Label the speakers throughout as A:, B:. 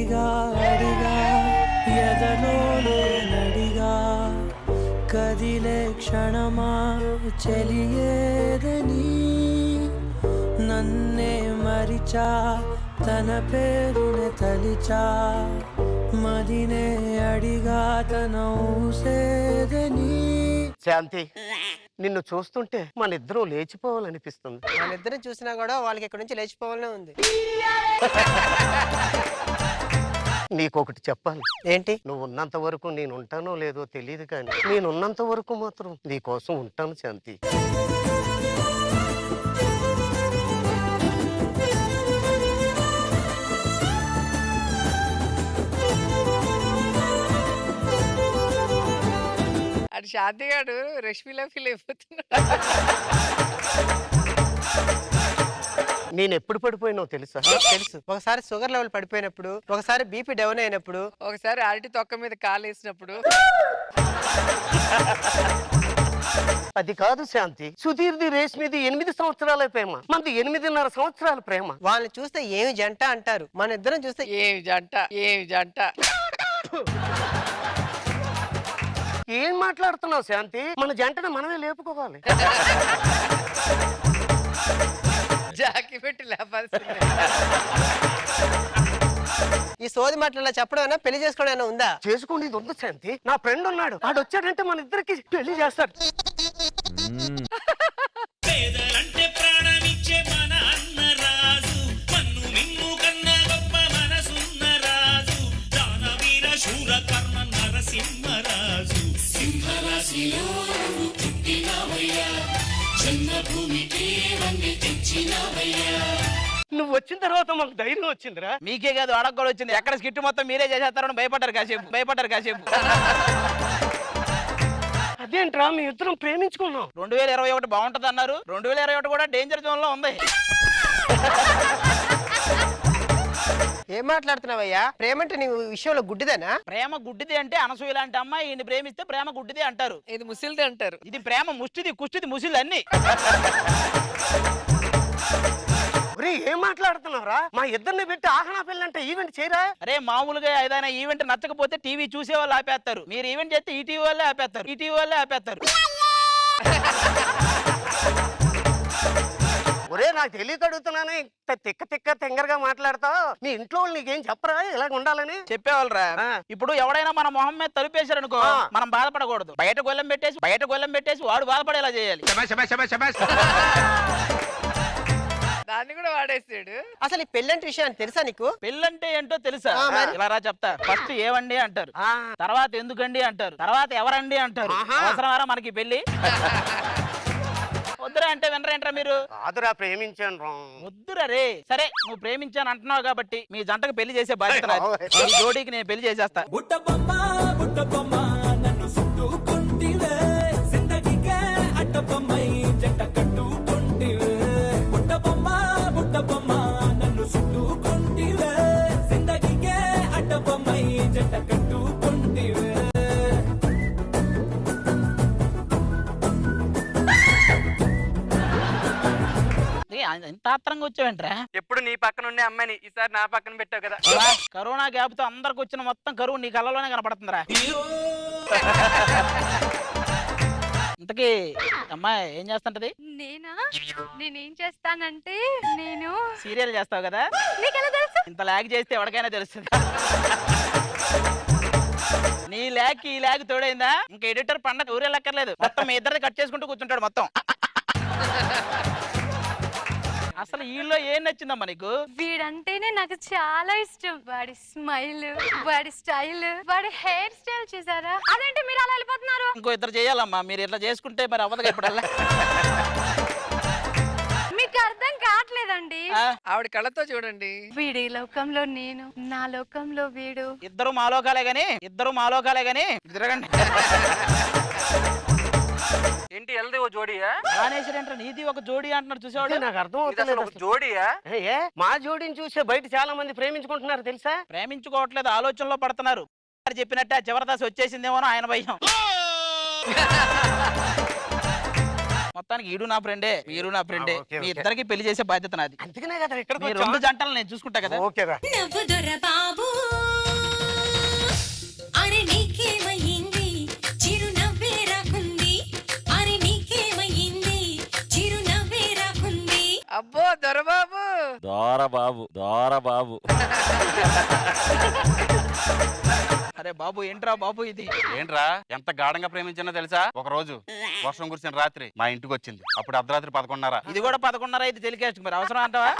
A: అడిగా అడిగా ఎదలోనే నడిగా కదిలే క్షణమా చెలియేదని నన్నే మరిచా తన పేరునే తలిచా మదినే అడిగా తన ఊసేదని.
B: శాంతి, నిన్ను చూస్తుంటే మన ఇద్దరం లేచిపోవాలనిపిస్తుంది.
C: మన ఇద్దరిని చూసినా కూడా వాళ్ళకి ఇక్కడ నుంచి లేచిపోవాలనే ఉంది.
B: నీకొకటి చెప్పాలి.
C: ఏంటి?
B: నువ్వు ఉన్నంత వరకు నేను ఉంటానో లేదో తెలియదు, కానీ నేనున్నంత వరకు మాత్రం నీకోసం ఉంటాను శాంతి.
D: అటు శాంతిగాడు రష్మిలా ఫీల్ అయిపోతున్నాడు.
B: నేను ఎప్పుడు పడిపోయినో తెలుసా?
C: తెలుసు. ఒకసారి షుగర్ లెవెల్ పడిపోయినప్పుడు, ఒకసారి బీపీ డౌన్ అయినప్పుడు,
D: ఒకసారి అరటి తొక్క మీద కాలేసినప్పుడు.
B: అది కాదు శాంతి, సుధీర్ది రేష్మిది 8 సంవత్సరాల ప్రేమ, మనది 8.5 సంవత్సరాల ప్రేమ.
C: వాళ్ళని చూస్తే ఏమి జంట అంటారు, మన ఇద్దరం చూస్తే
D: ఏమి జంట ఏమి జంట.
B: ఏం మాట్లాడుతున్నావు శాంతి? మన జంటను మనమే లేపుకోవాలి.
D: జాకి పెట్టి లేపాల్సిందే.
C: ఈ సోది మాటలు చెప్పడం పెళ్లి చేసుకోవడం ఉందా?
B: చేసుకునేది ఉంది శాంతి. నా ఫ్రెండ్ ఉన్నాడు, వాడు వచ్చాడంటే మన ఇద్దరికి పెళ్లి చేస్తాడు.
E: పేదలంటే ప్రాణమిచ్చే మన అన్న రాజు, మన్ను నిన్ను కన్నా గొప్ప మనసున్న రాజు, దానవీర శూర కర్మ నరసింహరాజు. సింహరాశిలో పుట్టినవయ్యా, జన్మభూమికి వన్నె తెచ్చినవయ్యా.
B: నువ్వు వచ్చిన తర్వాత మాకు ధైర్యం వచ్చిందిరా.
F: మీకే కాదు అడగ కూడా వచ్చింది. ఎక్కడ స్కిట్ మొత్తం మీరే చేసేస్తారని భయపడ్డారు కాసేపు.
B: అదేంట్రా, మీ ఇద్దరం ప్రేమించుకున్నాం.
F: 2021 బాగుంటది అన్నారు, 2021 కూడా డేంజర్ జోన్ లో ఉంది.
C: ఏం మాట్లాడుతున్నావయ్యా? ప్రేమ అంటే నీ విషయంలో గుడ్డిదేనా?
F: ప్రేమ గుడ్డిది అంటే అనసూయ లాంటి అమ్మాయి ఈయన ప్రేమిస్తే ప్రేమ గుడ్డిది అంటారు.
D: ఇది ముసిల్ది అంటారు.
F: ఇది ప్రేమ ముష్టిది కుష్టిది ముసిలు అన్ని.
B: ఏం మాట్లాడుతున్నావురా? మా ఇద్దరిని పెట్టి ఆహనా పెళ్ళంటే ఈవెంట్ చేయరా?
F: అరే మామూలుగా ఏదైనా ఈవెంట్ నచ్చకపోతే టీవీ చూసే వాళ్ళు ఆపేస్తారు, మీరు ఈవెంట్ చేస్తే ఈ టీవీ వాళ్ళే ఆపేస్తారు.
B: ఒరే, నాకు తెలియక అడుగుతున్నాను, తిక్క తెంగరగా మాట్లాడతావు. మీ ఇంట్లో వాళ్ళు నీకేం చెప్పరా ఇలాగ ఉండాలని?
F: చెప్పేవాళ్ళరా. ఇప్పుడు ఎవడైనా మన మొహం మీద తలుపేశారనుకో, మనం బాధపడకూడదు. బయట గొల్లం పెట్టేసి వాడు బాధపడేలా చేయాలి.
D: దాన్ని కూడా వాడేసాడు.
C: అసలు ఈ పెళ్ళంటే విషయం తెలుసా నీకు?
F: పెళ్ళంటే ఏంటో తెలుసా?
C: మరి?
F: ఇలా రా చెప్తా. ఫస్ట్ ఏవండి అంటారు, తర్వాత ఎందుకండి అంటారు, తర్వాత ఎవరండి అంటారు. అవసరమారా మనకి పెళ్లి? వద్దురా అంటే వినరేంట్రా మీరు?
B: కాదురా, ప్రేమించాను.
F: వద్దురా రే. సరే నువ్వు ప్రేమించాను అంటున్నావు కాబట్టి మీ జంటకు పెళ్లి చేసే బాధ్యత నాది. ఈ జోడీకి నేను పెళ్లి చేసేస్తా. ఇంత ఆత్రంగా వచ్చావేంట్రా?
G: ఎప్పుడు నీ పక్కన ఉండే అమ్మాయిని ఈసారి నా పక్కన పెట్టావు కదా.
F: కరోనా గ్యాప్ తో అందరికి వచ్చిన మొత్తం కరువు నీ కళ్ళలోనే కనపడుతుందిరా. ఇంతకీ అమ్మాయి ఏం చేస్తుంటది?
H: నేనేం చేస్తానంటే నేను
F: సీరియల్ చేస్తావు కదా,
H: నీకెలా తెలుసు?
F: ఇంత లాగ్ చేస్తే ఎవరికైనా తెలుస్తుంది. నీ లాగ్ ఈ లాగ్ తోడైందా ఇంకా ఎడిటర్ పండగ ఊరెళ్ళక్కర్లేదు, మొత్తం మీ ఇద్దరిని కట్ చేసుకుంటూ కూర్చుంటాడు మొత్తం. అసలు వీళ్ళలో ఏం నచ్చిందమ్మా నీకు?
H: వీడంటేనే నాకు చాలా ఇష్టం. వాడి స్మైల్, వాడి స్టైల్, వాడి హెయిర్ స్టైల్ చూసారా? అదేంటి మీరు అలా వెళ్ళిపోతున్నారు?
F: ఇంకో ఇద్దరు చేయాలమ్మా, మీరు ఇట్లా చేసుకుంటే మరి అవ్వదుగా ఇప్పుడల్లా.
H: మీకు అర్థం కావట్లేదండి.
D: ఆవిడ కళ్ళతో చూడండి.
H: వీడి లోకంలో నేను, నా లోకంలో వీడు.
F: ఇద్దరు మాలోకాలే గాని తిరగండి.
G: ఏంటి ఎల్ది ఓ జోడియా?
F: ఆనేశ్వరేంట్రా నీది ఒక జోడి అంటున్నారు చూసేవాడు.
B: నాకు అర్థం అవుతలేదు.
G: ఒక జోడియా?
B: మా జోడిని చూసే బయట చాలా మంది ప్రేమించుకుంటున్నారు తెలుసా?
F: ప్రేమించుకోవట్లేదు, ఆలోచనలో పడుతున్నారు. చెప్పినట్టే చివరి దశ వచ్చేసిందేమో ఆయన భయం. మొత్తానికి ఈడు నా ఫ్రెండే, మీరు నా ఫ్రెండే, మీ ఇద్దరికి పెళ్లి చేసే బాధ్యత నాది.
B: అందుకనే కదా ఇక్కడ
F: మీ రెండు జంటలు నేను చూసుకుంటా కదా.
B: ఓకేరా
I: బాబు
D: దొరబాబు
I: దోరబాబు
F: అరే బాబు ఏంట్రా బాబు ఇది?
J: ఏంట్రా ఎంత గాఢంగా ప్రేమించినా తెలుసా? ఒక రోజు వర్షం కురిసిన రాత్రి మా ఇంటికి వచ్చింది. అప్పుడు అర్ధరాత్రి 11:30.
F: ఇది కూడా 11:30 అయితే టెలికాస్ట్ మరి అవసరం అంటావా?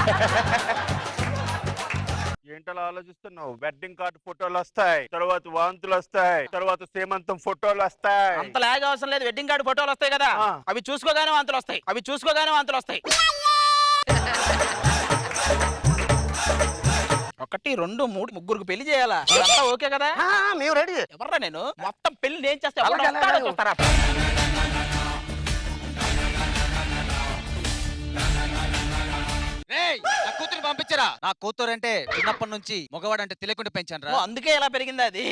J: ఏంటలా ఆలోచిస్తున్నావు? వెడ్డింగ్ కార్డు ఫోటోలు వస్తాయి, తర్వాత వాంతులు వస్తాయి, తర్వాత సీమంతం ఫోటోలు వస్తాయి.
F: అంత లాగ్ అవసరం లేదు. వెడ్డింగ్ కార్డు ఫోటోలు వస్తాయి కదా, అవి చూసుకోగానే వాంతులు వస్తాయి. 1 2 3 ముగ్గురికి పెళ్లి చేయాలా? ఇదంతా ఓకే కదా?
B: మేము రెడీ.
F: ఎవర్రా నేను? మొత్తం పెళ్లి నేను చేస్తా. ఎవరు
B: అలాగే,
F: వస్తారో
B: అలాగే.
F: చూస్తారా?
I: నా కూతురు పంపించరా. నా కూతురు అంటే చిన్నప్పటి నుంచి మగవాడు అంటే తెలియకుండా పెంచాను రా.
F: ఓ, అందుకే ఇలా పెరిగింది అది.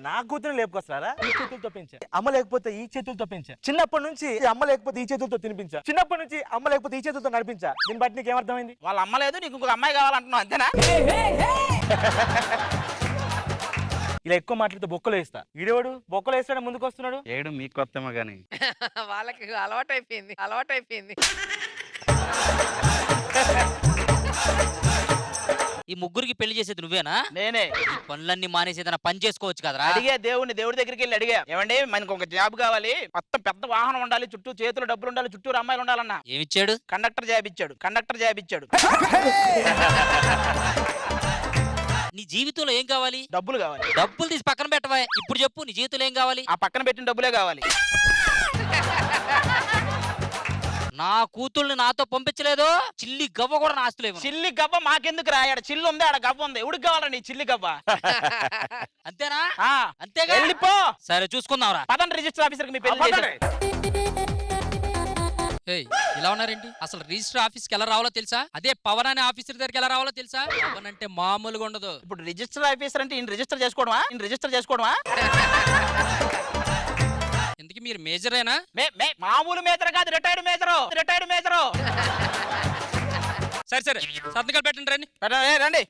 K: నా కూతురు లేపుకొస్తారా? ఈ చేతులతో పెంచా. అమ్మ లేకపోతే ఈ చేతులతో పెంచా. చిన్నప్పటి నుంచి అమ్మ లేకపోతే ఈ చేతులతో తినిపించా. చిన్నప్పటి నుంచి అమ్మ లేకపోతే ఈ చేతులతో నడిపించా. దీన్ని బట్టి నీకు ఏమర్థమైంది?
F: వాళ్ళ అమ్మ లేదు, నీకు ఇంకొక అమ్మాయి కావాలంటున్నావు అంతేనా?
K: ఇలా ఎక్కువ మాట్లాడితే బొక్కలు వేస్తా. ఈడేవాడు బొక్కలు వేస్తాడు ముందుకు వస్తున్నాడు.
J: ఏడు మీకు కొత్తమో గాని
D: వాళ్ళకి అలవాటైపోయింది.
L: ఈ ముగ్గురికి పెళ్లి చేసేది నువ్వేనా?
F: నేనే.
L: ఈ పనులన్నీ మానేసి ఏదైనా పని చేసుకోవచ్చు కదరా?
F: అడిగే దేవుడి దగ్గరికి వెళ్ళి అడిగా, ఏమండి మనకు ఒక జాబ్ కావాలి, మొత్తం పెద్ద వాహనం ఉండాలి, చుట్టూ చేతులు డబ్బులు ఉండాలి, చుట్టూ అమ్మాయిలు ఉండాలన్నా.
L: ఏమిచ్చాడు?
F: కండక్టర్ జాబ్ ఇచ్చాడు.
L: నీ జీవితంలో ఏం కావాలి?
F: డబ్బులు కావాలి.
L: డబ్బులు తీసి పక్కన పెట్టవా. ఇప్పుడు చెప్పు, నీ జీవితంలో ఏం కావాలి?
F: ఆ పక్కన పెట్టిన డబ్బులే కావాలి.
L: నా కూతుల్ని నాతో పంపించలేదు. చిల్లి గవ్వ కూడా నా ఆస్తులేవు.
F: చిల్లి గవ్వ మాకెందుకు రాయాడు? చిల్లు ఉంది, ఆడ గవ్వ ఉంది. ఎవడికి కావాలా నీ చిల్లి గవ్వ?
L: అంతేనా?
F: అంతేగా. వెళ్ళిపో.
L: సరే చూసుకుందాంరా.
F: పదండి రిజిస్టర్ ఆఫీసర్కి మీ పెళ్లి చేసేస్తాం.
L: ఏయ్, ఇలా ఉన్నారేంటి? అసలు రిజిస్టర్ ఆఫీస్ కి ఎలా రావాలో తెలుసా? అదే పవన్ అనే ఆఫీసర్ దగ్గరికి ఎలా రావాలో తెలుసా? పవన్ అంటే మామూలుగా ఉండదు.
F: ఇప్పుడు రిజిస్టర్ ఆఫీసర్ అంటే రిజిస్టర్ చేసుకోవడమా?
L: ఎందుకు మీరు మేజరేనా?
F: మామూలు మేజర్ కాదు, రిటైర్డ్ మేజరు.
L: సరే సంతకాలు పెట్టండి.
F: రండి.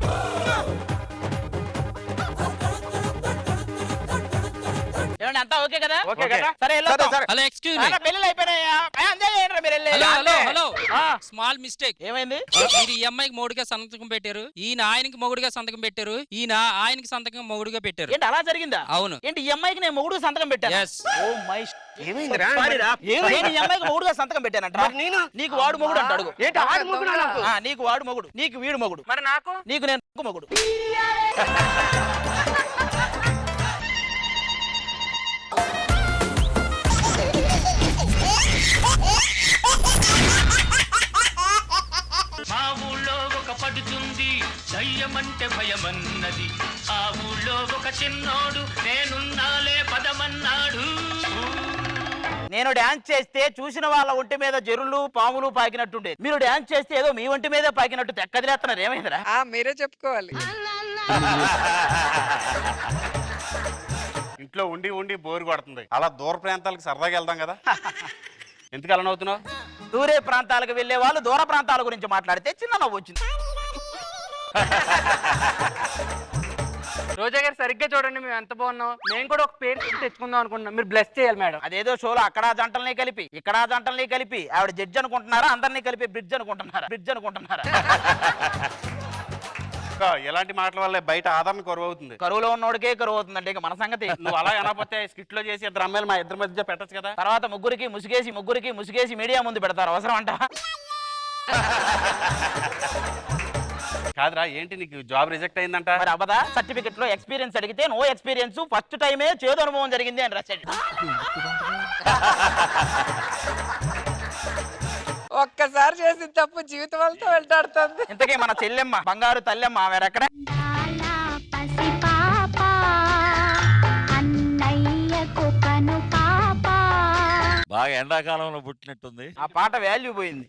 F: ఏమండి అంతా ఓకే కదా? సరే
L: హలో, ఎక్స్క్యూజ్ మీ.
F: పెళ్ళిళ్ళు అయిపోయినాయా?
L: హలో. Small mistake.
F: ఏమైంది?
L: మీరు ఈ అమ్మాయికి మొగుడుగా సంతకం పెట్టారు, ఈయన ఆయనకి మొగుడుగా సంతకం పెట్టారు, ఈయన ఆయనకి సంతకం మొగుడుగా పెట్టారు.
F: ఏంటి అలా జరిగిందా?
L: అవును.
F: ఏంటి ఈ అమ్మాయికి నేను మొగుడు సంతకం పెట్టాను?
L: Yes.
F: ఓ మై
B: ఏమైందిరా?
F: నేను ఈ అమ్మాయికి మొగుడుగా సంతకం పెట్టానంట. నీకు వాడు మొగుడు అంటాడు.
B: ఏంటి ఆడు మొగుడు నాకు?
F: నీకు వాడు మొగుడు, నీకు వీడు మొగుడు,
D: మరి నాకు
F: నీకు నేను మొగుడు.
E: మా ఊళ్ళో ఒక పడుతుంది దయ్యమంటే భయమన్నది. ఆ ఊళ్ళో ఒక చిన్నోడు నేనున్నాలే పదమన్నాడు.
F: నేను డాన్స్ చేస్తే చూసిన వాళ్ళ ఒంటి మీద జరులు పాములు పాకినట్టుండే. మీరు డాన్స్ చేస్తే ఏదో మీ ఒంటి మీద పాకినట్టు తెక్కదిలేస్తున్నారు. ఏమైందిరా?
D: మీరే చెప్పుకోవాలి.
J: ఇంట్లో ఉండి బోరు కొడుతుంది. అలా దూర ప్రాంతాలకు సరదాగా వెళ్దాం కదా. ఎందుకు అలా నవ్వుతున్నావు?
F: దూరే ప్రాంతాలకు వెళ్లే వాళ్ళు దూర ప్రాంతాల గురించి మాట్లాడితే చిన్న నవ్వు వచ్చింది.
G: రోజా గారు సరిగ్గా చూడండి, మేము ఎంత బాగున్నాం. మేము కూడా ఒక పేరు తెచ్చుకుందాం అనుకుంటున్నాం. మీరు బ్లెస్ చేయాలి మేడం.
F: అదేదో షోలో అక్కడ జంటల్ని కలిపి ఇక్కడ జంటల్ని కలిపి ఆవిడ జడ్జి అనుకుంటున్నారా, అందరినీ కలిపి బ్రిడ్జ్ అనుకుంటున్నారా?
J: ఎలాంటి మాటల వల్ల బయట ఆదరణ కరువు అవుతుంది.
F: కరువులో ఉన్నోడికే కరువు అవుతుందంటే ఇక మన సంగతి.
J: నువ్వు అలా అనకపోతే స్కిట్ లో చేసి ఇద్దరు అమ్మాయిలు మా ఇద్దరి మధ్య పెట్టచ్చు కదా.
F: తర్వాత ముగ్గురికి ముసుగేసి మీడియా ముందు పెడతారు. అవసరం అంట?
J: కాదురా, ఏంటి నీకు జాబ్ రిజెక్ట్ అయిందంట?
F: మరి అబదా సర్టిఫికెట్ లో ఎక్స్పీరియన్స్ అడిగితే నో ఎక్స్పీరియన్స్, ఫస్ట్ టైమే చేదు అనుభవం జరిగింది అని రాశాడు.
D: ఒక్కసారి చేసిన తప్పు జీవితం అంతా వెంటాడుతుంది.
F: ఇంతకీ మన చెల్లెమ్మ, బంగారు తల్లెమ్మ, వేరెక్కడ?
I: బాగా ఎండాకాలంలో పుట్టినట్టుంది.
F: ఆ పాట వాల్యూ పోయింది.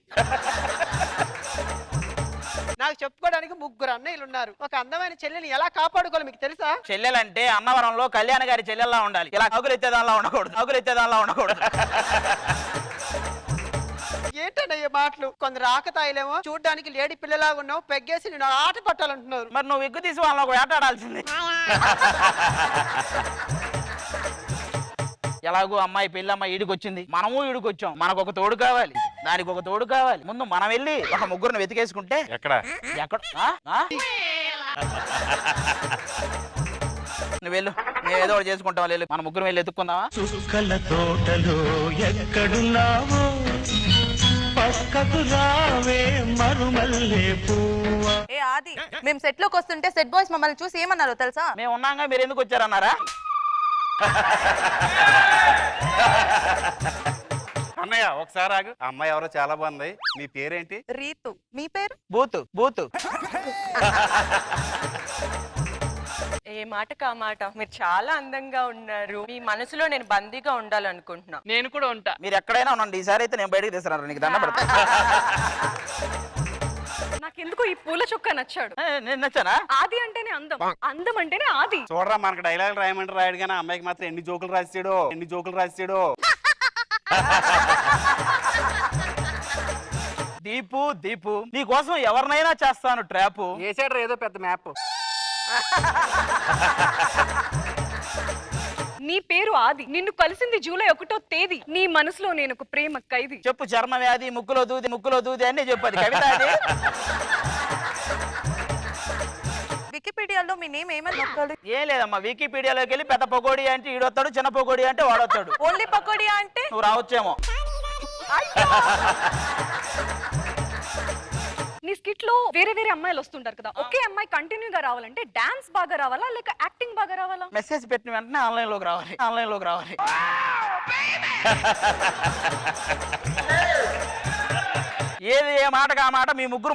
C: నాకు చెప్పుకోవడానికి 3 అన్నయ్యలు ఉన్నారు. ఒక అందమైన చెల్లెని ఎలా కాపాడుకోవాలి మీకు తెలుసా?
F: చెల్లెలంటే అన్నవరంలో కళ్యాణ గారి చెల్లెల్లా ఉండాలి. ఇలా అగులెత్తేదానిలా ఉండకూడదు.
C: ఏంటన్నయ్య మాటలు? కొందరు ఆకతాయిలేమో చూడ్డానికి లేడీ పిల్లలాగా ఉన్నావు, పెగ్గేసి నేను ఆట పట్టాలంటున్నారు.
F: మరి నువ్వు ఎగ్గు తీసి వాళ్ళని ఒక ఆట ఆడాల్సింది. ఎలాగో అమ్మాయి పెళ్లి అమ్మాయి ఈడికి వచ్చింది, మనము ఈడికి వచ్చాం, మనకు ఒక తోడు కావాలి, దానికి ఒక తోడు కావాలి. ముందు మనం వెళ్ళి ఒక ముగ్గురిని వెతికేసుకుంటే
J: ఎక్కడ
F: ఎక్కడ నువ్వు వెళ్ళు, మేము ఏదో ఒకటి చేసుకుంటాం. వెళ్ళు, మన ముగ్గురు వెళ్ళి ఎత్తుక్కుందామా?
A: చుక్కల తోటలో ఎక్కడున్నావో పక్కకు రావే మరుమల్లే పువ్వా.
M: ఏ ఆది, మేము సెట్ లోకి వస్తుంటే సెట్ బాయ్స్ మమ్మల్ని చూసి ఏమన్నారో తెలుసా?
F: మేము ఉన్నాగా మీరు ఎందుకు వచ్చారన్నారా?
J: అన్నయ్య ఒకసారి ఆగు. ఆ అమ్మాయి ఎవరో చాలా బాగుంది. మీ పేరేంటి?
M: రీతు. మీ పేరు?
F: బూతు. బూతు.
M: ఏ మాట కా మాట, మీరు చాలా అందంగా ఉన్నారు. మీ మనసులో నేను బందీగా ఉండాలనుకుంటున్నా.
G: నేను కూడా ఉంటా.
F: మీరు ఎక్కడైనా ఉండండి, ఈసారి అయితే నేను బయటకు తీసుకున్నాను. నీకు దండ పెడతా.
M: నాకెందుకు ఈ పూల చొక్కా నచ్చాడు.
F: నేను నచ్చానా?
M: ఆది అంటేనే అందం, అందం అంటేనే ఆది.
J: చూడరా, మనకు డైలాగ్ రాయమంటే రాయడు కానీ అమ్మాయికి మాత్రం ఎన్ని జోకులు రాసాడు.
F: దీపు నీ కోసం ఎవరినైనా చేస్తాను ట్రాప్.
G: వేసాడు ఏదో పెద్ద మ్యాప్.
M: నీ పేరు ఆది, నిన్ను కలిసింది జూలై 1వ తేదీ. నీ మనసులో నేను ఒక ప్రేమ ఖైదీ.
F: చెప్పు, చర్మ వ్యాధి, ముక్కులో దూది అని చెప్పు. అది కవిత. అది
M: వికీపీడియాలో మీ నేమ్ ఏమని నొక్కాలి?
F: ఏం లేదమ్మా, వికీపీడియాలోకి వెళ్ళి పెద్ద పకోడీ అంటే ఈడొస్తాడు, చిన్న పకోడీ అంటే వాడొస్తాడు.
M: ఓన్లీ పకోడియా అంటే
F: నువ్వు రావచ్చేమో.
M: నీ స్కిట్ లో వేరే వేరే అమ్మాయిలు వస్తుంటారు కదా, ఒకే అమ్మాయి కంటిన్యూగా రావాలంటే డాన్స్ బాగా రావాలా లేక యాక్టింగ్ బాగా రావాలా?
F: మెసేజ్ పెట్టిన వెంటనే ఆన్లైన్ లోకి రావాలి. ఏది ఏ మాటగా ఆ మాట.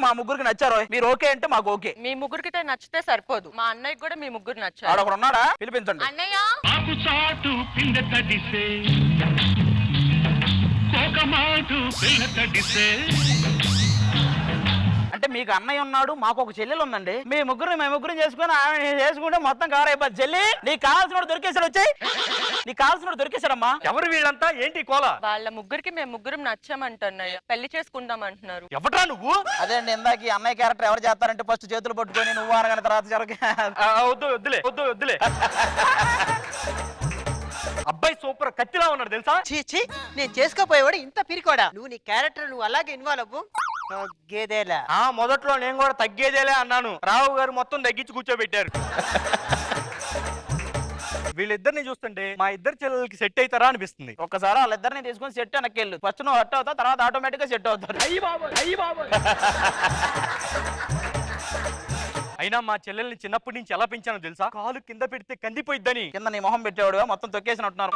F: మా ముగ్గురికి నచ్చారో. మీరు ఓకే అంటే మాకు ఓకే.
M: మీ ముగ్గురికి నచ్చితే సరిపోదు, మా అన్నయ్యకి కూడా మీ ముగ్గురు నచ్చారు.
F: ఆడొకడు ఉన్నాడా? పిలిపించండి.
M: అన్నయ్య,
E: ఆకు చాటు పిండ తడిసే ఒక మాటు పిల్ల తడిసే.
F: అంటే మీకు అన్నయ్య ఉన్నాడు, మాకు ఒక చెల్లెలు ఉందండి. మేము ముగ్గురు చేసుకుని ఆమె చేసుకుంటే మొత్తం కవర్ అయిపోద్ది. చెల్లి, నీకు కావాల్సిన దొరికేసాడు. వచ్చాయి, నీకు కావాల్సిన దొరికేసాడమ్మా.
K: ఎవరు వీళ్ళంతా? ఏంటి కోలా?
M: వాళ్ళ ముగ్గురికి మేము ముగ్గురం నచ్చామంటున్నాయి, పెళ్లి చేసుకుందాం అంటున్నారు.
K: ఎవట్రా నువ్వు?
F: అదే అండి, ఇందాక అన్నయ్య క్యారెక్టర్ ఎవరు చేస్తారంటే ఫస్ట్ చేతులు పట్టుకొని నువ్వు అనగానే తర్వాత
K: వద్దులే. అబ్బాయి సూపర్ కత్తిలా ఉన్నాడు తెలుసా?
C: చీచి, నేను చేసుకోపోయేవాడు ఇంత పిరికోడా. నువ్వు నీ క్యారెక్టర్ నువ్వు అలాగే ఇన్వాల్వ్ అవ్వు. తగ్గేదేలా.
K: మొదట్లో నేను కూడా తగ్గేదేలే అన్నాను. రావు గారు మొత్తం తగ్గించి కూర్చోబెట్టారు. వీళ్ళిద్దరిని చూస్తుంటే మా ఇద్దరు చెల్లెలకి సెట్ అవుతారా అనిపిస్తుంది.
F: ఒక్కసారి వాళ్ళిద్దరిని తీసుకొని సెట్ వెనక్కి ఫస్ట్ నువ్వు హట్ అవుతావు, తర్వాత ఆటోమేటిక్ గా సెట్ అవుతారు.
K: అయినా మా చెల్లెల్ని చిన్నప్పటి నుంచి ఎలా పెంచానో తెలుసా? కాలు కింద పెడితే కందిపోయిద్దని.
F: కింద నీ మొహం పెట్టేవాడు మొత్తం తొక్కేసినట్టున్నారు.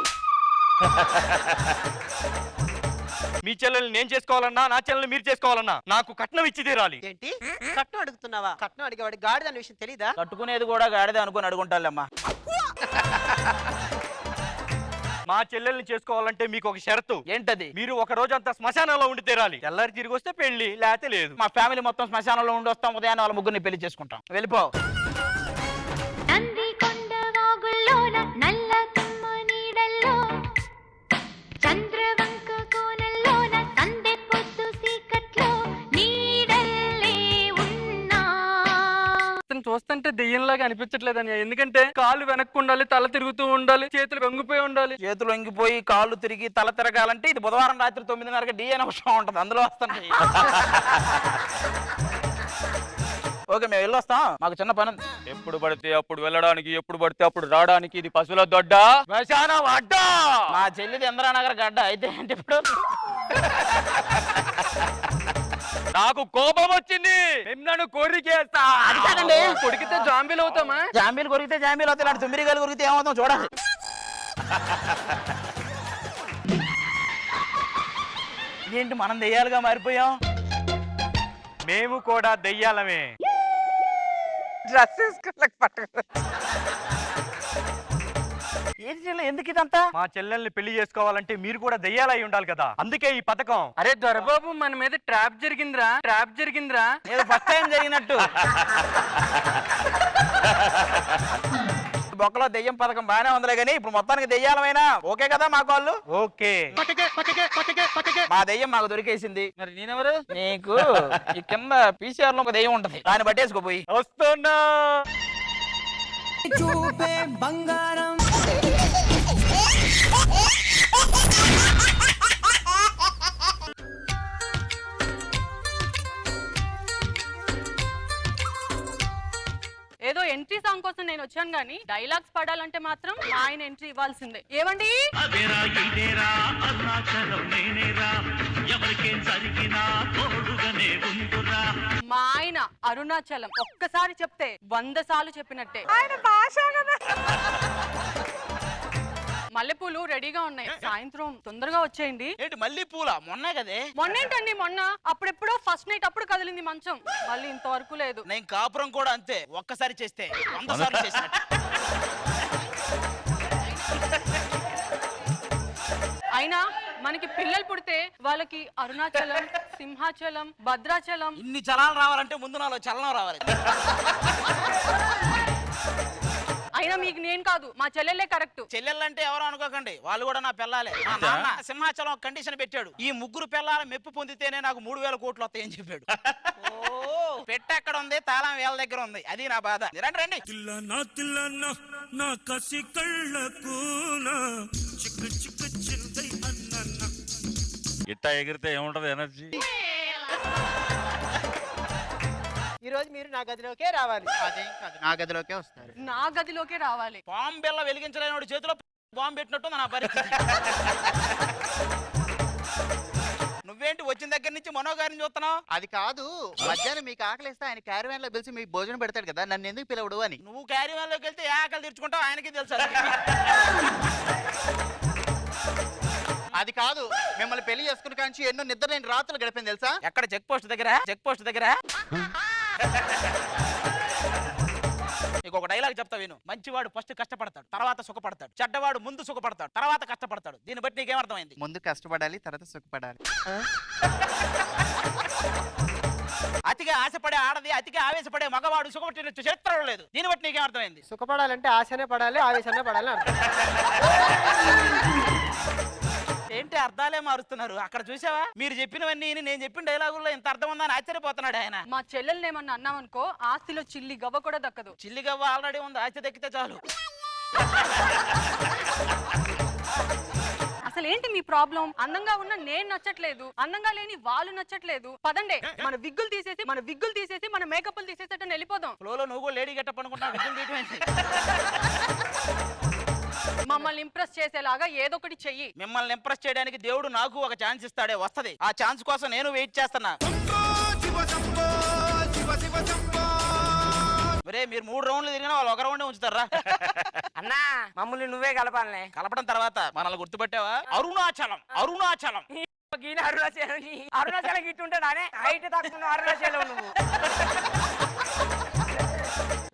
K: మీ చెల్లెల్ని నేను చేసుకోవాలన్నా, నా చెల్లెల్ని మీరు చేసుకోవాలన్నా నాకు కట్నం ఇచ్చి తీరాలి.
C: ఏంటి కట్నం అడుగుతున్నావా? కట్నం అడిగేవాడు గాడిద అనే విషయం తెలీదా?
F: కట్టుకునేది కూడా గాడిదే అనుకుని అడుగుంటాలేమ్మా.
K: మా చెల్లెల్ని చేసుకోవాలంటే మీకు ఒక షరతు.
F: ఏంటది?
K: మీరు ఒక రోజంతా శ్మశానంలో ఉండి తీరాలి. తెల్లారి తిరిగి వస్తే పెళ్లి, లేకపోతే లేదు.
F: మా ఫ్యామిలీ మొత్తం శ్మశానంలో ఉండి వస్తాం. ఉదయాన్నే వాళ్ళ ముగ్గురిని పెళ్లి చేసుకుంటాం. వెళ్ళిపో.
G: చూస్తుంటే దెయ్యంలాగా అనిపించట్లేదని. ఎందుకంటే కాళ్ళు వెనక్కు ఉండాలి, తల తిరుగుతూ ఉండాలి, చేతులు వంగిపోయి ఉండాలి.
F: చేతులు వంగిపోయి కాళ్ళు తిరిగి తల తిరగాలంటే ఇది బుధవారం రాత్రి 9:30కి డి అనే షో ఉంటది, అందులో వస్తాయి. ఓకే, మేము వెళ్ళొస్తాం. మాకు చిన్న పని.
K: ఎప్పుడు పడితే అప్పుడు వెళ్ళడానికి, ఎప్పుడు పడితే అప్పుడు రావడానికి ఇది పశువుల దొడ్డ, శ్మశానం అడ్డ.
F: మా చెల్లిది ఇంద్రానగర్ గడ్డ. అయితే ఏంటి ఇప్పుడు?
K: నాకు కోపం వచ్చింది, నిన్నను కోరికేస్తా.
F: అది కాదండి,
G: కొడికితే జాంబీలు అవుతామా?
F: జాంబీలు కొరికితే జాంబీలు అవుతాయి, ఇలాంటి 9 గలు కొరికితే ఏమవుతాం చూడాలి. ఏంటి మనం దెయ్యాలుగా మారిపోయాం?
K: మేము కూడా దెయ్యాలమే.
G: డ్రెస్ వేసుకోలేక పట్టుకో.
F: ఎందుకు ఇదంతా?
K: మా చెల్లెల్ని పెళ్లి చేసుకోవాలంటే మీరు కూడా దెయ్యాలై ఉండాలి కదా, అందుకే ఈ పథకం.
G: అరే దొరబాబు, మన మీద ట్రాప్ జరిగిందిరా.
F: ఏదో ఫస్ట్ టైం జరిగినట్టు. బొక్కలో దెయ్యం పథకం బాగానే ఉందిలే కానీ ఇప్పుడు మొత్తానికి దెయ్యాలమైనా ఓకే కదా మాకు వాళ్ళు?
K: ఓకే.
F: మా దెయ్యం మాకు దొరికేసింది. మరి నేనెవరు? నీకు ఈ కింద పీసీఆర్ లో ఒక దెయ్యం ఉంటది, దాన్ని పట్టేసుకోపోయి.
K: వస్తున్నా.
A: చూపే బంగారం
M: ఏదో ఎంట్రీ సాంగ్ కోసం నేను వచ్చాను గానీ డైలాగ్స్ పాడాలంటే మాత్రం మా ఆయన ఎంట్రీ ఇవ్వాల్సిందే. ఏమండి
A: అదేరా ఇదేరా అరుణాచలం నేనేరా ఎవరికేం జరిగినా తోడుగానే ఉండురా.
M: మా ఆయన అరుణాచలం ఒక్కసారి చెప్తే 100 సార్లు చెప్పినట్టే.
D: ఆయన భాష కదా.
M: మల్లెపూలు రెడీగా ఉన్నాయి, సాయంత్రం తొందరగా వచ్చేయండి.
F: ఏంటి మళ్ళీ పూల? మొన్నే కదే.
M: మొన్నేంటండి మొన్న అప్పుడెప్పుడో ఫస్ట్ నైట్ అప్పుడు కదిలింది మంచం, మళ్ళీ ఇంతవరకు లేదు.
F: నేను కాపురం కూడా అంతే, ఒక్కసారి చేస్తే 100 సార్లు చేసినట్టు.
M: అయినా మనకి పిల్లలు పుడితే వాళ్ళకి అరుణాచలం, సింహాచలం, భద్రాచలం
F: ఇన్ని చలాలు రావాలంటే ముందు నాలో చలనం రావాలి.
M: అయినా మీకు నేను కాదు, మా చెల్లెలే కరెక్ట్.
F: చెల్లెళ్ళంటే ఎవరో అనుకోకండి, వాళ్ళు కూడా నా పిల్లాలే. మా నాన్న సింహాచలం కండిషన్ పెట్టాడు, ఈ ముగ్గురు పిల్లల మెప్పు పొందితేనే నాకు 3000 కోట్లు వస్తాయని చెప్పాడు. పెట్టె ఎక్కడ ఉంది, తాళం వేల దగ్గర ఉంది, అది నా బాధ. రండి రండి.
A: నా కసి కళ్ళకు చిక్కు చిక్కు చింతై అన్న
J: ఇట్టా ఎగిరితే ఏముంటది ఎనర్జీ?
C: ఈ రోజు మీరు నా గదిలోకే రావాలి.
F: అదేం కాదు, నా గదిలోకే వస్తారు.
M: నా గదిలోకే రావాలి.
F: బాంబు బిల్ల వెలిగించలేని వాడి చేతిలో బాంబు పెట్టినట్టు నా పరిస్థితి. నువ్వేంటి వచ్చిన దగ్గర నుంచి మనోగారిని చూస్తున్నావు?
B: అది కాదు, మధ్యాహ్నం మీకు ఆకలిస్తే ఆయన క్యారవాన్ లో పిలిచి మీకు భోజనం పెడతాడు కదా, నన్ను ఎందుకు పిలవడు అని.
F: నువ్వు క్యారీవాన్ లోకి వెళ్తే ఏ ఆకలి తీర్చుకుంటావు ఆయనకి తెలుసు.
B: అది కాదు, మిమ్మల్ని పెళ్లి చేసుకుని కాంచి ఎన్నో నిద్ర లేని రాత్రులు గడిపింది తెలుసా?
F: ఎక్కడ? చెక్ పోస్ట్ దగ్గర. చెక్ పోస్ట్ దగ్గర నీకు ఒక డైలాగ్ చెప్తా విను. మంచివాడు ఫస్ట్ కష్టపడతాడు, తర్వాత సుఖపడతాడు. చెడ్డవాడు ముందు సుఖపడతాడు, తర్వాత కష్టపడతాడు. దీన్ని బట్టి నీకేమర్థమైంది?
B: ముందు కష్టపడాలి, తర్వాత సుఖపడాలి.
F: అతిగా ఆశపడే ఆడది, అతిగా ఆవేశపడే మగవాడు సుఖపట్టిన చరిత్రలో లేదు. దీన్ని బట్టి నీకేమర్థమైంది?
C: సుఖపడాలంటే ఆశనే పడాలి, ఆవేశనే పడాలి అర్థం.
F: ఏంటి అర్థాలే మారుస్తున్నారు? అక్కడ చూసావా, మీరు చెప్పినవన్నీ నేను చెప్పిన డైలాగుల్లో ఇంత అర్థం ఉందని ఆశ్చర్యపోతున్నాడు ఆయన.
M: మా చెల్లెల్ని ఏమన్నా అన్నామనుకో ఆస్తిలో చిల్లి గవ్వ కూడా దక్కదు.
F: చిల్లి గవ్వ ఆల్రెడీ ఉంది, ఆస్తి దక్కితే చాలు.
M: అసలు ఏంటి మీ ప్రాబ్లం? అందంగా ఉన్న నేను నచ్చట్లేదు, అందంగా లేని వాళ్ళు నచ్చట్లేదు. పదండే మన విగ్గులు తీసేసి మన మేకప్లు తీసేసేటని వెళ్ళిపోదాం.
F: ఫ్లోలో నువ్వు కూడా లేడీ గెటప్ అనుకుంటున్నావు, విజయం తీయటమేంటి?
M: మమ్మల్ని ఇంప్రెస్ చేసేలాగా ఏదో ఒకటి చెయ్యి.
F: మిమ్మల్ని ఇంప్రెస్ చేయడానికి దేవుడు నాకు ఒక ఛాన్స్ ఇస్తాడే, వస్తది. ఆ ఛాన్స్ కోసం నేను వెయిట్ చేస్తున్నా. మరే మీరు 3 రౌండ్లు తిరిగినా వాళ్ళు 1 రౌండే ఉంచుతారా?
C: అన్నా మమ్మల్ని నువ్వే కలపాలనే.
F: కలపడం తర్వాత మనల్ని గుర్తుపట్టావా? అరుణాచలం. అరుణాచలం
C: అరుణాచలం గిట్టుంటాడే హైట్ తక్కువ అరుణాచలం. నువ్వు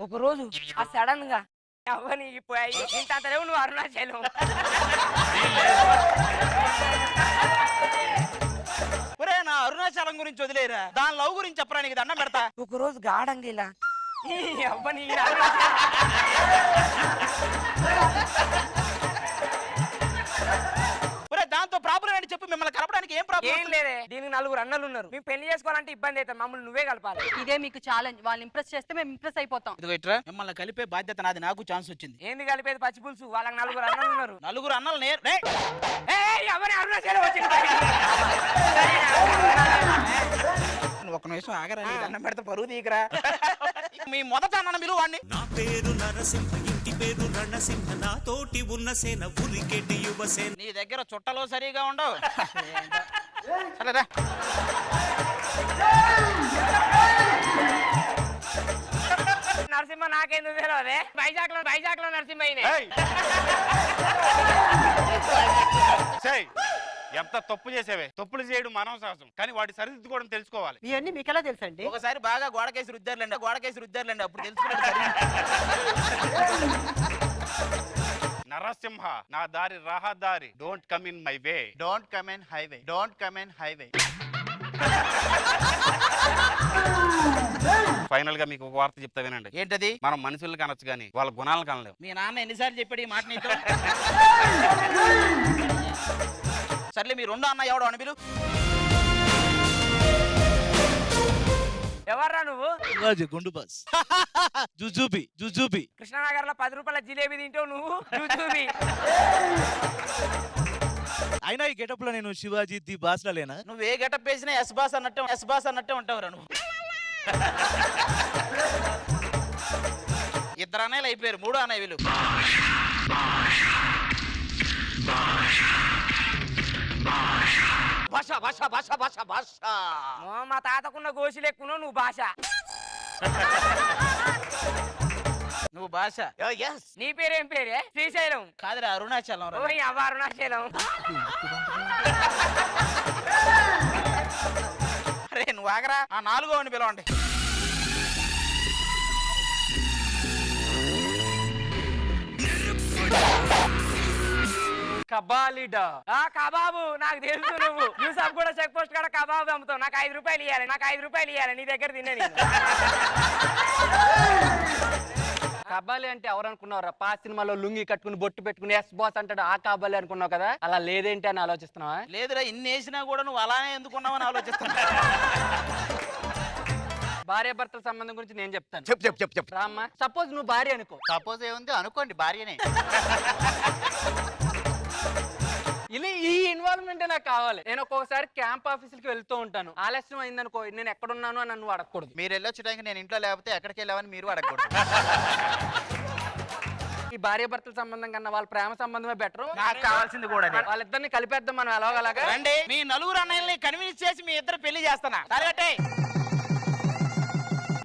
C: ఒక రోజు ఆ సడన్ గా అవని పోయి ఇంత అంతలేవు నువ్వు అరుణాచలం.
F: ఒరే నా అరుణాచలం గురించి వదిలేరా, దాని లవ్ గురించి చెప్పరా, నీకు దండం పెడతా.
C: ఒక రోజు గాఢంగా ఇలా అవ్వని
F: ఒరే దాంతో ప్రాబ్లం ఏంటి చెప్పు, మిమ్మల్ని కలపడానికి ఏం ప్రాబ్లం?
C: ఏం లేదే, దీనికి 4 అన్నలు ఉన్నారు. మేము పెళ్లి చేసుకోవాలంటే ఇబ్బంది అవుతుంది, మమ్మల్ని నువ్వే కలపాలి.
M: ఇదే మీకు ఛాలెంజ్. వాళ్ళని ఇంప్రెస్ చేస్తే మేము ఇంప్రెస్ అయిపోతాం.
F: ఇదిగో ఇట్రా, మిమ్మల్ని కలిపే బాధ్యత నాది, నాకు ఛాన్స్ వచ్చింది.
C: ఏంది కలిపేది? పచ్చి పులుసు. వాళ్ళకి 4 అన్నలు ఉన్నారు.
F: 4 అన్నలు
C: ఎవరి అరుణాచలం వచ్చింది.
F: ఒక నిమిషం ఆగరా, నీకు దండం పెడతా, పరువు తీయకరా. మీ మొదట అన్న మీరు వాడిని.
A: నా పేరు నరసింహ, ఇంటి పేరు రణసింహ, నా తోటి ఉన్న సేన ఉరికెటి యువసేన.
F: నీ దగ్గర చుట్టలో సరిగా ఉండవు. సరేరా.
C: నరసింహ నాకేందుకు తెలియదే? వైజాగ్ లో నరసింహ
J: ఎంత తప్పు చేసేవే. తప్పులు చేయడం మానవ సహజం, కానీ వాటి సరిదిద్దుకోవడం తెలుసుకోవాలి.
C: ఇవన్నీ మీకు ఎలా తెలుసండి?
F: ఒకసారి బాగా గోడకేసి రుద్దారులేండి, అప్పుడు తెలుసుకున్నాడు.
J: నరసింహ నా దారి రహదారి, don't come in my way.
B: Don't come in highway, don't come in highway.
J: Final గా మీకు ఒక వార్త చెప్తా వినండి.
F: ఏంటది?
J: మనం మనుషుల్ని కనొచ్చు కానీ వాళ్ళ గుణాలను కనలేవు.
F: మీ నాన్న ఎన్నిసార్లు చెప్పాడు ఈ మాట నీతో? సర్లే మీ 2 అన్న ఎవడో అని పిలు.
C: ఎవర్రా నువ్వు?
I: గుండు బస్ జుజుబి
C: కృష్ణనగర్ లో 10 రూపాయల జిలేబీ తింటావు నువ్వు. జూజూబి.
I: అయినా ఈ గెటప్ లో నేను శివాజీ ది బాస్ లేనా?
F: నువ్వు ఏ గెటప్ వేసినా ఎస్ బాస్ అన్నట్టే ఉంటావురా నువ్వు. ఇద్దరు అన్నయ్యలు అయిపోయారు, 3 అన్నయ్య వీళ్ళు.
C: మా తాతకున్న గోసి లెక్కును నువ్వు భాష.
F: నువ్వు భాష.
C: నీ పేరేం పేరే? శ్రీశైలం
F: కాదురా, అరుణాచలం రా.
C: ఓయ్ అవ్వ అరుణాచలం.
F: అరే నువ్వు ఆగరా, ఆ 4వ అని పిలవండి.
G: కబాలిడా.
C: కబాబు నాకు తెలుసు. నువ్వు యూసఫ్ కూడా చెక్ పోస్ట్ కాడ కబాబు అమ్ముతావు. నాకు 5 రూపాయలు ఇవ్వాలి. నీ దగ్గర తిన్నా నేను.
G: కబాలి అంటే ఎవరు అనుకున్నావురా? పా సినిమాలో లుంగి కట్టుకుని బొట్టు పెట్టుకుని ఎస్ బాస్ అంటాడు, ఆ కబాలి అనుకున్నావు కదా. అలా లేదేంటి అని ఆలోచిస్తున్నావా?
F: లేదురా, ఇన్ని వేసినా కూడా నువ్వు అలానే ఎందుకున్నావని ఆలోచిస్తున్నా.
G: భార్య భర్తల సంబంధం గురించి నేను చెప్తాను.
K: చెప్పు
G: రామ్మా, సపోజ్ నువ్వు భార్య అనుకో.
F: సపోజ్ ఏముంది అనుకోండి, భార్యనే.
G: ఇలా ఈ ఇన్వాల్వ్మెంట్ నాకు కావాలి. నేను ఒక్కొక్కసారి క్యాంప్ ఆఫీసులకి వెళ్తూ ఉంటాను. ఆలస్యం అయిందనుకో, నేను ఎక్కడున్నాను అని నన్ను అడగకూడదు.
F: మీరు వెళ్ళొచ్చడానికి నేను ఇంట్లో లేకపోతే ఎక్కడికి వెళ్ళామని మీరు అడగకూడదు.
G: ఈ భార్య భర్తల సంబంధం కన్నా వాళ్ళ ప్రేమ సంబంధమే బెటర్.
F: నాకు కావాల్సింది కూడా అదే.
G: వాళ్ళిద్దరిని కలిపేద్దాం మనం ఎలాగలాగా.
F: రండి, మీ 4 అన్నయ్యల్ని కన్విన్స్ చేసి మీ ఇద్దరు పెళ్లి చేస్తానా. సరే,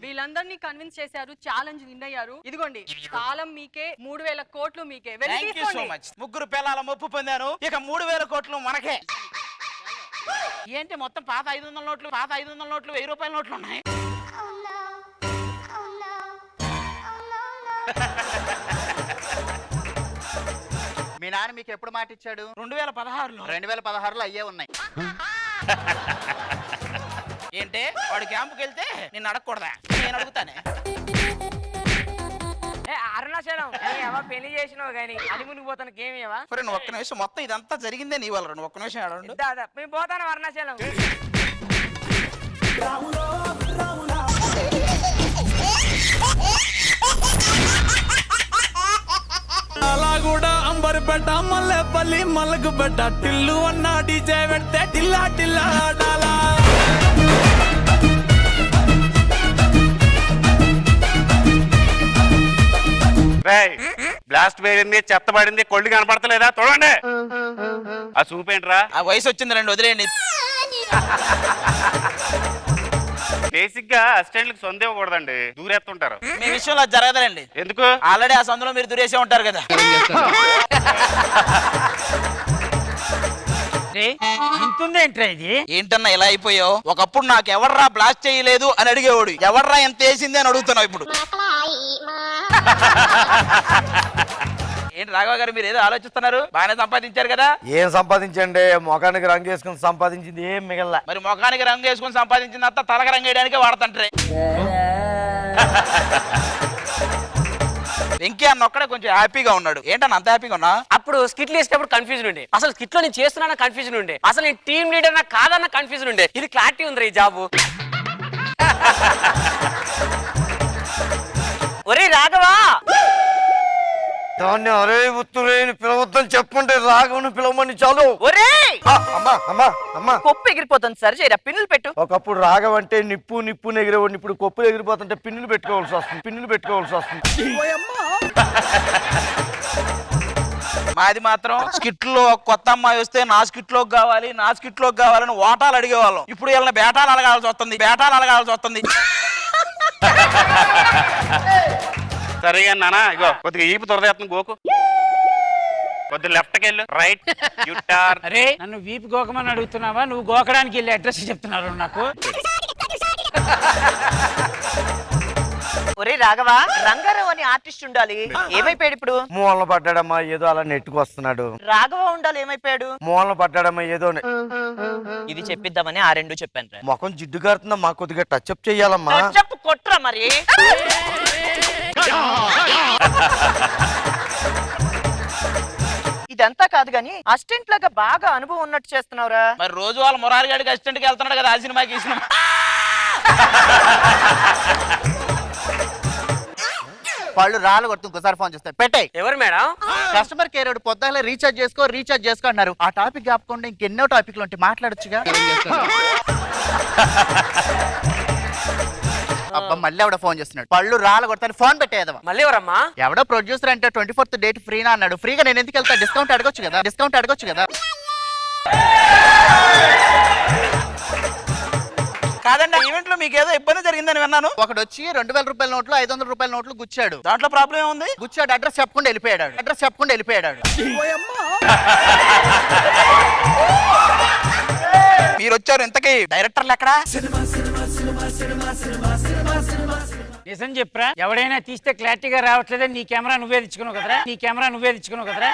M: వీళ్ళందరినీ కన్విన్స్ చేశారు, ఛాలెంజ్ విన్ అయ్యారు. ఇదిగోండి తాళం మీకే, 3000 కోట్లు మీకే. వెళ్ళి
F: థాంక్యూ సో
M: తీసుకోండి.
F: మచ్. 3 పిల్లల మొప్పు పొందాను, ఇక 3000 కోట్లు మనకే. ఏంటి మొత్తం పాత 500 నోట్లు 1000 రూపాయల నోట్లు ఉన్నాయి. మీ నాన్న మీకు ఎప్పుడు మాట ఇచ్చాడు? 2016లో. 2016లో అయ్యే ఉన్నాయి. ఏంటే వాడు క్యాంపుకి వెళ్తే నిన్ను అడగకూడదా? నేను అడుగుతానే.
C: అరుణాచలం పెళ్లి చేసినావు గానీ అది మునిగిపోతాను గేమేవా?
F: నువ్వు ఒక్క నిమిషం, మొత్తం ఇదంతా జరిగిందే నీ వల్ల. నువ్వు ఒక్క నిమిషం అడగండి.
C: మేము పోతాను అరుణాచలం.
A: అలా కూడా అంబర్ పెట్ట మల్లెపల్లి మల్లకు పెట్ట టిల్లు అన్న డీజే పెడితే టిల్లా టిల్లా ఆడాలా.
J: బ్లాస్ట్ పేరింది, చెత్త పడింది, కొళ్ళు కనపడతలేదా? చూడండి ఆ చూపేంట్రా.
F: ఆ వయసు వచ్చింది, రండి వదిలేయండి.
J: బేసిక్ గా అసిస్టెంట్లకు సొంత ఇవ్వకూడదండి, దూరేస్తుంటారు.
F: మీ విషయంలో జరగదండి.
J: ఎందుకు?
F: ఆల్రెడీ ఆ సందులో మీరు దూరేసే ఉంటారు కదా.
C: ఇంతుందేంట్రా ఇది?
F: ఏంటన్నా ఇలా అయిపోయావు? ఒకప్పుడు నాకు ఎవర్రా బ్లాస్ట్ చేయలేదు అని అడిగేవాడు, ఎవర్రా ఎంత వేసింది అని అడుగుతున్నావు ఇప్పుడు. ఏంటి రాఘవ గారు, మీరు ఏదో ఆలోచిస్తున్నారు? బాగానే సంపాదించారు కదా.
K: ఏం సంపాదించండి, మొఖానికి రంగు వేసుకుని సంపాదించింది ఏం మిగల.
F: మరి ముఖానికి రంగు వేసుకుని సంపాదించిందంతా తలక రంగు వేయడానికే వాడతంటారే. వెంకీ అన్న ఒక్కడే కొంచెం హ్యాపీగా ఉన్నాడు. ఏంటన్నా అంత హ్యాపీగా ఉన్నా?
C: అప్పుడు స్కిట్లు వేసేటప్పుడు కన్ఫ్యూజన్ ఉండే, అసలు స్కిట్ లో నేను చేస్తున్నా కన్ఫ్యూజన్ ఉండే, అసలు నేను టీమ్ లీడర్ నా కాదన్న కన్ఫ్యూజన్ ఉండే. ఇది క్లారిటీ ఉంది ఈ జాబు. ఒరే రాఘవా,
B: దాన్ని అరే ఉత్తురేని పిలవద్దని చెప్పుంటే రాఘవను పిలవమని చాలు.
C: ఒరే
B: అమ్మా అమ్మా అమ్మా,
C: కొప్పు ఎగిరిపోతుంది సార్, చేయరా పిన్నులు పెట్టు.
B: ఒకప్పుడు రాఘవ అంటే నిప్పు ఎగిరేవాడిని, ఇప్పుడు కొప్పులు ఎగిరిపోతుంటే పిన్నులు పెట్టుకోవాల్సి వస్తుంది.
F: మాది మాత్రం స్కిట్ లో కొత్త అమ్మాయి వస్తే నా స్కిట్ లోకి కావాలని ఓటాలు అడిగేవాళ్ళం. ఇప్పుడు వీళ్ళని బేటాలు అలగాల్సి వస్తుంది.
J: సరిగా నానా, ఇగో కొద్దిగా ఈపు తొరదేస్తుంది, గోకు కొద్దిగా లెఫ్ట్కి వెళ్ళు, రైట్ యు టర్న్.
C: అరే నన్ను వీపు గోకమని అడుగుతున్నావా? నువ్వు గోకడానికి వెళ్ళి అడ్రస్ చెప్తున్నారు నాకు. ఒరే రాఘవా, రంగారావు అని ఆర్టిస్ట్ ఉండాలి, ఏమైపోయాడు ఇప్పుడు?
B: మూలన పడ్డాడమ్మా, ఏదో అలా నెట్టుకు వస్తున్నాడు.
C: రాఘవ ఉండాలి, ఏమైపోయాడు?
B: మూలన పడ్డాడమ్మా ఏదో.
C: ఇది చెప్పిద్దామని ఆ రెండు చెప్పాను.
B: ముఖం జిడ్డు గారుతుందమ్మా, కొద్దిగా టచ్అప్ చెయ్యాలమ్మా.
C: చెప్పు కొట్రా మరి. ఇదంతా కాదు గాని అసిస్టెంట్ లాగా బాగా అనుభవం ఉన్నట్టు చేస్తున్నావురా.
F: మరి రోజు వాళ్ళ మురారి గారికి అసిస్టెంట్ కి వెళ్తున్నాడు కదా, ఆ సినిమాకి ఈ సినిమా. పళ్ళు రాళ్ళు కొడుతూ ఇంకోసారి ఫోన్ చేస్తాయి పెట్టాయి.
C: ఎవరు మేడం?
F: కస్టమర్ కేర్ పొద్దున్న రీఛార్జ్ చేసుకో అన్నారు. ఆ టాపిక్ కాకుండా ఇంకెన్నో టాపిక్లు ఉంటాయి, మాట్లాడొచ్చుగా. అబ్బా మళ్ళీ ఎవడో ఫోన్ చేస్తున్నాడు. పళ్ళు రాళ్ళు కొడతాను ఫోన్ పెట్టేదవా.
C: మళ్ళీ ఎవరమ్మా?
F: ఎవడో ప్రొడ్యూసర్ అంటే 24th డేట్ ఫ్రీనా అన్నాడు. ఫ్రీగా నేను ఎందుకు వెళ్తా? డిస్కౌంట్ అడగొచ్చు కదా. కాదండి, ఈవెంట్ లో మీకు ఏదో ఇబ్బంది జరిగిందని విన్నాను. ఒకడు వచ్చి 2000 రూపాయల నోట్లు 500 రూపాయల నోట్లు గుచ్చాడు. దాంట్లో ప్రాబ్లం ఏముంది? గుచ్చాడు, అడ్రస్ చెప్పకుండా వెళ్ళిపోయాడు. మీరు వచ్చారు, ఇంతకీ డైరెక్టర్లు ఎక్కడా?
G: నిజం చెప్పరా, ఎవడైనా తీస్తే క్లారిటీగా రావట్లేదని నీ కెమెరా నువ్వే తెచ్చుకున్నావు కదరా.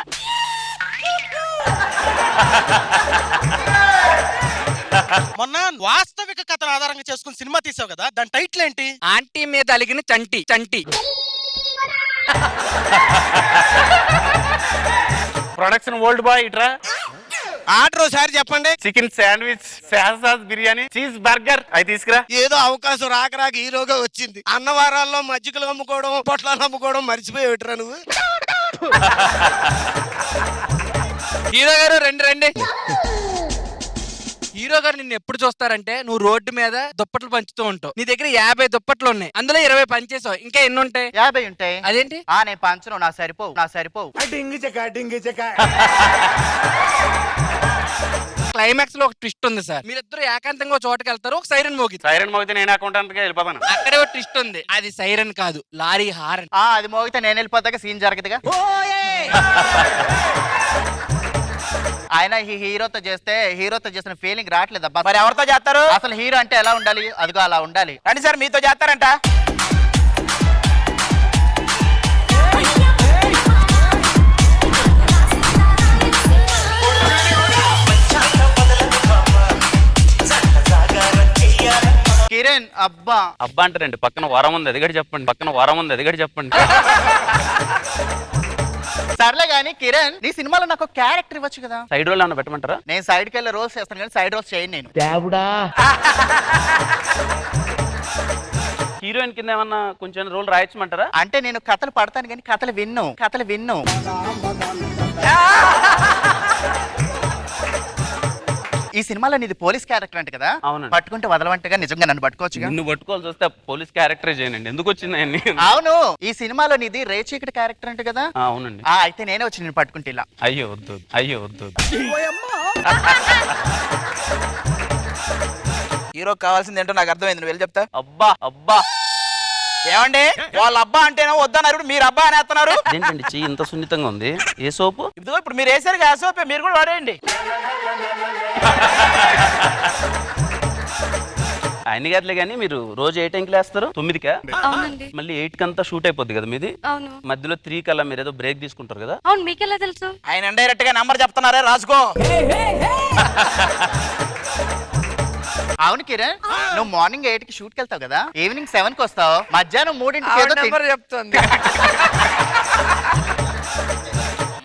K: మొన్న వాస్తవిక కథను ఆధారంగా చేసుకుని సినిమా తీసావు కదా, దాని టైటిల్ ఏంటి?
G: ఆంటీ మీద అలిగిన చంటి.
J: ప్రొడక్షన్ ఓల్డ్ బాయ్ ఇట్రా.
K: ఆర్డర్ ఒకసారి చెప్పండి.
J: Chicken sandwich, sauce biryani, cheese burger అవి తీసుకురా.
K: ఏదో అవకాశం రాక హీరోగా వచ్చింది. అన్నవారాల్లో మజ్జిగలు అమ్ముకోవడం, పొట్లాలు అమ్ముకోవడం మర్చిపోయేవిట్రా నువ్వు.
G: హీరో గారు రండి. హీరో గారు నిన్ను ఎప్పుడు చూస్తారంటే నువ్వు రోడ్డు మీద దుప్పట్లు పంచుతూ ఉంటావు. నీ దగ్గర 50 దుప్పట్లు ఉన్నాయి, అందులో 20 పంచేసావు, ఇంకా ఎన్ని ఉంటాయి?
F: 50 ఉంటాయి.
G: అదేంటి?
F: నేను పంచను, నా సరిపోవు.
G: క్లైమాక్స్ లో ఒక ట్విస్ట్ ఉంది సార్. మీరిద్దరు ఏకాంతంగా ఒక చోటకి వెళ్తారు, ఒక సైరన్ మోగితే
J: నేను అకౌంటెంట్ గా వెళ్ళిపోతాను.
G: అక్కడే ఒక ట్విస్ట్ ఉంది, అది సైరన్ కాదు, లారీ హారన్.
F: అది మోగితే నేను వెళ్ళిపోతాక సీన్ జరగదుగా. ఆయన హీరోతో చేసిన ఫీలింగ్ రావట్లేదు అబ్బా. మరి ఎవరితో చేస్తారు? అసలు హీరో అంటే ఎలా ఉండాలి? అదిగో అలా ఉండాలి. రండి సార్, మీతో చేస్తారంట. కిరణ్ అబ్బా
J: అంటారండి. పక్కన వరం ఉంది, అది కూడా చెప్పండి.
F: సర్లే గానీ కిరణ్, నీ సినిమాలో నాకు క్యారెక్టర్ ఇవ్వచ్చు కదా.
J: సైడ్ రోల్ ఏమన్నా పెట్టమంటారా?
F: నేను సైడ్కి వెళ్ళి రోల్స్ చేస్తాను కానీ సైడ్ రోల్స్ చేయను నేను.
J: హీరోయిన్ కింద ఏమన్నా కొంచెం రోల్ రాయొచ్చమంటారా?
F: అంటే నేను కథలు పడతాను కానీ కథలు విన్ను. ఈ సినిమాలో నీది పోలీస్ క్యారెక్టర్ అంటే కదా.
J: అవునండి.
F: పట్టుకుంటే వదలవంటగా, నిజంగా నన్ను పట్టుకోవచ్చు.
J: నిన్ను పట్టుకోవాల్సి వస్తే పోలీస్ క్యారెక్టర్ చేయనండి. ఎందుకు వచ్చింది?
F: అవును, ఈ సినిమాలో నీది రేచీకటి క్యారెక్టర్ అంటే కదా.
J: అవునండి.
F: అయితే నేనే వచ్చి నేను పట్టుకుంటే ఇలా.
J: అయ్యో వద్దు.
F: హీరో కావాల్సింది ఏంటో నాకు అర్థమైంది, నువ్వు వెళ్ళి చెప్తా.
J: అబ్బా
F: ఏమండి, వాళ్ళ అబ్బా అంటేనో వద్దన్నారు, మీరు అబ్బా అనేస్తున్నారు.
J: ఏంటండి చెయ్యి ఇంత సున్నితంగా ఉంది? ఏ సోపు?
F: ఇప్పుడు మీరు వేసారు ఆ సోపే మీరు కూడా వాడేయండి.
J: ఆయన గారులే కానీ మీరు రోజు ఏ టైంకి లేస్తారు? 9కా?
H: అవునండి.
J: మళ్ళీ 8 కంతా షూట్ అయిపోద్ది కదా మీది.
H: అవును.
J: మధ్యలో 3 కల్లా మీరు ఏదో బ్రేక్ తీసుకుంటారు కదా.
H: అవును, మీకెలా తెలుసు?
F: ఆయన డైరెక్ట్ గా నంబర్ చెప్తున్నారే, రాసుకో. అవును కిరణ్, నువ్వు మార్నింగ్ 8కి షూట్ కి వెళ్తావు కదా, ఈవినింగ్ 7కి వస్తావు, మధ్యాహ్నం 3కి
D: చెప్తుంది.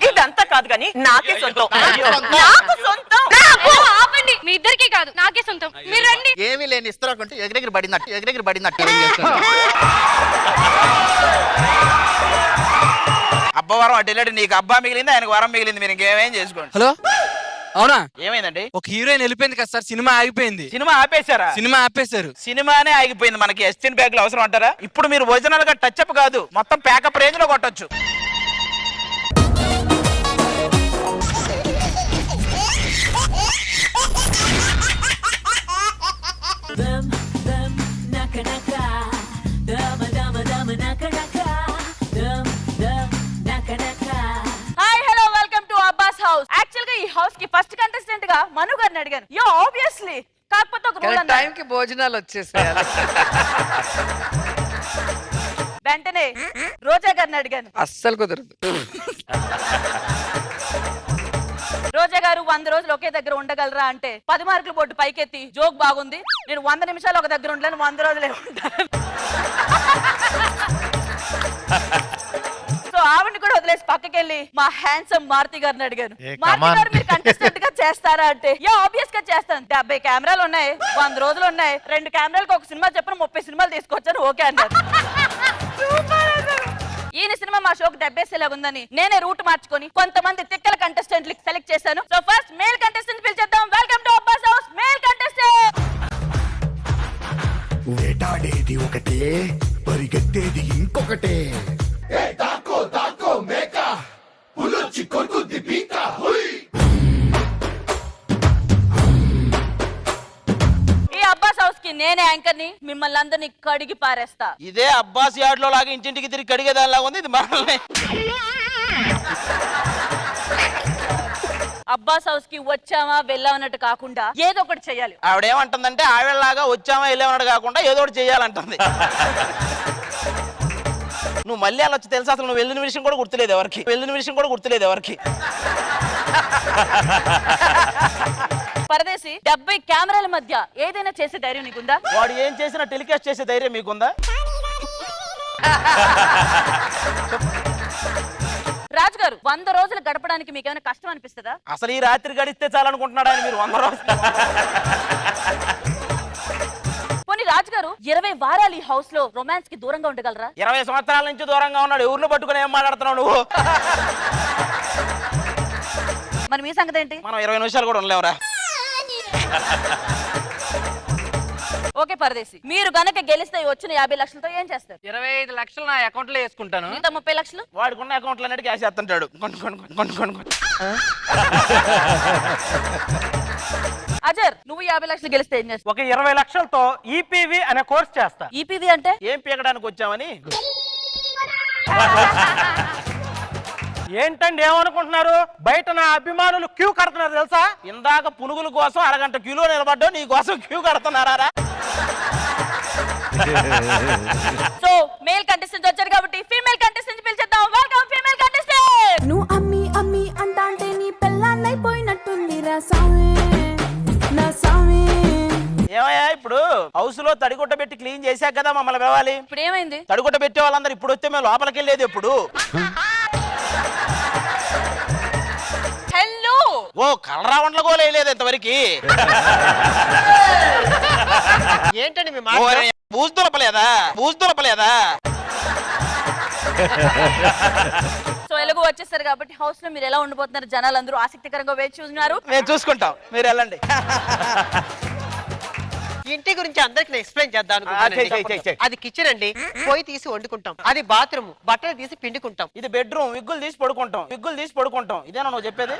M: ఇదంతా కాదు కానీ నాకే సొంతం.
H: ఆపండి, మీ ఇద్దరికి కాదు, నాకే సొంతం. మీరు రండి.
F: ఏమీ లేని ఇస్తరాకుంటే ఎగిరెగిరి పడినట్టు. అబ్బవరం అటు వెళ్ళాడు, నీకు అబ్బా మిగిలింది, ఆయనకు వరం మిగిలింది, మీరు ఇంకేమేం చేసుకోండి.
G: హలో, అవునా?
F: ఏమైందండి?
G: ఒక హీరోయిన్ వెళ్ళిపోయింది కదా సార్, సినిమా ఆగిపోయింది.
F: సినిమా ఆపేశారా?
G: సినిమా ఆపేశారు.
F: సినిమానే ఆగిపోయింది, మనకి ఎస్టిన్ బ్యాగ్ అవసరం అంటారా? ఇప్పుడు మీరు ఒరిజినల్ గా టచ్ అప్ కాదు, మొత్తం ప్యాకప్ రేంజ్ లో కొట్టొచ్చు.
M: ఈ హౌస్ కి ఫస్ట్ కంటెస్టెంట్ గా మను గారిని అడిగాను. యో ఆబ్వియస్లీ, కాకపోతే ఒక రూల్
D: టైం కి భోజనాలు వచ్చేసాయి.
M: వెంటనే రోజా గారిని అడిగాను.
D: అస్సలు కుదరదు.
M: రోజా గారు 100 రోజులు ఒకే దగ్గర ఉండగలరా అంటే 10 మార్కుల బోర్డు పైకెత్తి జోక్ బాగుంది, నేను 100 నిమిషాలు ఒక దగ్గర ఉండలేను, 100 రోజులే ఉంటాను. సో ఆవిడ కూడా వదిలేసి పక్కకెళ్ళి మా హ్యాండ్సమ్ మారుతి గారిని అడిగాను. మారుతి గారు మీరు కంటెస్టెంట్ గా చేస్తారా అంటే ఆబ్వియస్ గా చేస్తాను. 70 కెమెరాలు ఉన్నాయి, 100 రోజులు ఉన్నాయి, 2 కెమెరాలకు ఒక సినిమా చెప్పిన 30 సినిమాలు తీసుకొచ్చాను. ఓకే అన్నారు. ఈయన సినిమా మా షోకి దెబ్బేసేలాగా ఉందని నేనే రూట్ మార్చుకొని కొంతమంది తిక్కల కంటెస్టెంట్లు సెలెక్ట్ చేశాను. సో ఫస్ట్ మేల్ కంటెస్టెంట్ పిలిచేద్దాం. Welcome to Abbas house male contestant.
A: వేటాడేది ఒకటే, పరిగెత్తేది ఇంకొకటే.
M: ఈ అబ్బాస్ హౌస్ కి నేనే యాంకర్ ని, మిమ్మల్ని అందరినీ కడిగి పారేస్తా.
F: ఇదే అబ్బాస్ యార్డ్ లో లాగా ఇంటింటికి తిరిగి కడిగేదానిలాగా ఉంది ఇది మనల్ని.
M: అబ్బాస్ హౌస్ కి వచ్చామా వెళ్ళామన్నట్టు కాకుండా ఏదో ఒకటి చెయ్యాలి.
F: ఆవిడేమంటుందంటే ఆవిడలాగా వచ్చామా వెళ్ళామన్నాడు కాకుండా ఏదో ఒకటి చేయాలంటుంది. నువ్వు మళ్ళీ అలా వచ్చి తెలుసా, అసలు నువ్వు వెళ్ళిన విషయం కూడా గుర్తులేదు ఎవరికి.
M: పరదేశి 70 కెమెరాల మధ్య ఏదైనా చేసే ధైర్యం నీకుందా?
F: వాడు ఏం చేసినా టెలికాస్ట్ చేసే ధైర్యం మీకుందా?
M: రాజు గారు 100 రోజులు గడపడానికి మీకు ఏమైనా కష్టం అనిపిస్తుందా?
F: అసలు ఈ రాత్రి గడిస్తే చాలనుకుంటున్నాడు ఆయన, మీరు 100 రోజులు.
M: పోనీ రాజు గారు 20 వారాలు ఈ హౌస్ లో రొమాన్స్ కి దూరంగా ఉండగలరా?
F: 20 సంవత్సరాల నుంచి దూరంగా ఉన్నాడు, ఊర్లో పట్టుకుని ఏం మాట్లాడుతున్నావు నువ్వు?
M: మరి మీ సంగతి ఏంటి?
F: మనం 20 నిమిషాలు కూడా ఉండలేవురా.
M: ఓకే పరదేశి, మీరు గనక గెలిస్తే వచ్చిన 50 లక్షలతో ఏం చేస్తారు?
G: 25 లక్షలు నా అకౌంట్ లో వేసుకుంటాను.
M: మిగతా 30 లక్షలు
F: వాడికి ఉన్న అకౌంట్లు అన్నిటికీ క్యాష్ చేస్తుంటాడు.
M: అజర్, నువ్వు 50 లక్షలు గెలిస్తే ఏం చేస్తావు?
K: ఒక 20 లక్షలతో ఈపీవి అనే కోర్స్ చేస్తా.
M: ఈపీవి అంటే
F: ఏం పీకడానికి వచ్చామని.
K: ఏంటండి ఏమనుకుంటున్నారు? బయట నా అభిమానులు క్యూ కడుతున్నారు తెలుసా?
F: ఇందాక పునుగుల కోసం అరగంట క్యూలో నిలబడ్డావు, నీ కోసం క్యూ కడుతున్నారా?
M: సో మేల్ కంటెస్టెంట్ వచ్చారు కాబట్టి ఫీమేల్ కంటెస్టెంట్ పిలిచేద్దాం. Welcome female contestant.
H: నువ్వు అమ్మి అంటే నీ పెళ్ళాన్నైపోయినట్టుంది రా సామే, నా సామే.
F: ఏమయ్యా, ఇప్పుడు హౌస్ లో తడిగుడ్డ పెట్టి క్లీన్ చేశాక కదా మమ్మల్ని పిలవాలి.
M: ఇప్పుడు ఏమైంది?
F: తడిగుడ్డ పెట్టే వాళ్ళందరూ ఇప్పుడు వస్తే మేము లోపలికి వెళ్ళేది ఎప్పుడు?
M: హలో,
F: ఓ కలరావండ్ల గోలు వేయలేదు ఇంతవరకు.
B: ఏంటండి మీ
F: బూజు దొరపలేదా?
M: సో ఎలాగో వచ్చేసారు కాబట్టి హౌస్ లో మీరు ఎలా ఉండిపోతున్నారు? జనాలు అందరూ ఆసక్తికరంగా వేచి చూస్తున్నారు.
F: మేము చూసుకుంటాం, మీరు వెళ్ళండి.
B: ఇంటి గురించి అందరికి ఎక్స్ప్లెయిన్ చేద్దాం అనుకుంటున్నాను. అది కిచెన్ అండి, పొయ్యి తీసి వండుకుంటాం. అది బాత్రూమ్, బట్టలు తీసి పిండుకుంటాం.
F: ఇది బెడ్రూమ్, విగ్గులు తీసి పడుకుంటాం. ఇదేనా నువ్వు చెప్పేది?